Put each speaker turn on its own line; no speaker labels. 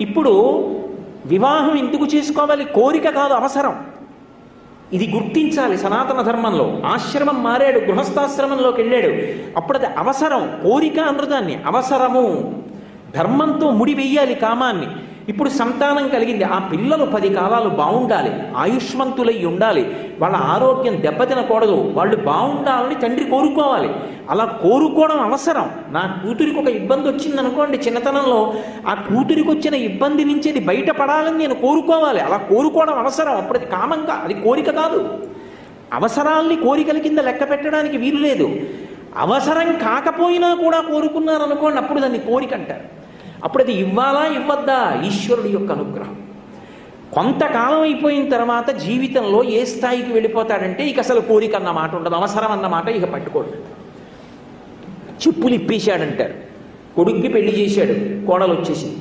ఇప్పుడు వివాహం ఎందుకు చేసుకోవాలి? కోరిక కాదు, అవసరం. ఇది గుర్తించాలి. సనాతన ధర్మంలో ఆశ్రమం మారాడు, గృహస్థాశ్రమంలోకి వెళ్ళాడు, అప్పుడు అది అవసరం. కోరిక అనృదాన్ని అవసరము. ధర్మంతో ముడి వెయ్యాలి కామాన్ని. ఇప్పుడు సంతానం కలిగింది, ఆ పిల్లలు 10 కాలాలు బాగుండాలి, ఆయుష్మంతులై ఉండాలి, వాళ్ళ ఆరోగ్యం దెబ్బతినకూడదు, వాళ్ళు బాగుండాలని తండ్రి కోరుకోవాలి. అలా కోరుకోవడం అవసరం. నా కూతురికి ఒక ఇబ్బంది వచ్చిందనుకోండి చిన్నతనంలో, ఆ కూతురికి వచ్చిన ఇబ్బంది నుంచి అది బయటపడాలని నేను కోరుకోవాలి. అలా కోరుకోవడం అవసరం. అప్పుడు అది కామంగా, అది కోరిక కాదు. అవసరాల్ని కోరికల కింద లెక్క పెట్టడానికి వీలు లేదు. అవసరం కాకపోయినా కూడా కోరుకున్నారనుకోండి, అప్పుడు దాన్ని కోరిక అంటారు. అప్పుడు అది ఇవ్వాలా ఇవ్వద్దా? ఈశ్వరుడి యొక్క అనుగ్రహం. కొంతకాలం అయిపోయిన తర్వాత జీవితంలో ఏ స్థాయికి వెళ్ళిపోతాడంటే ఇక అసలు కోరిక అన్న మాట ఉండదు, అవసరం అన్నమాట ఇక పట్టుకోడు. చెప్పులు ఇప్పేశాడంటారు. కొడుక్కి పెళ్లి చేశాడు, కోడలు వచ్చేసింది.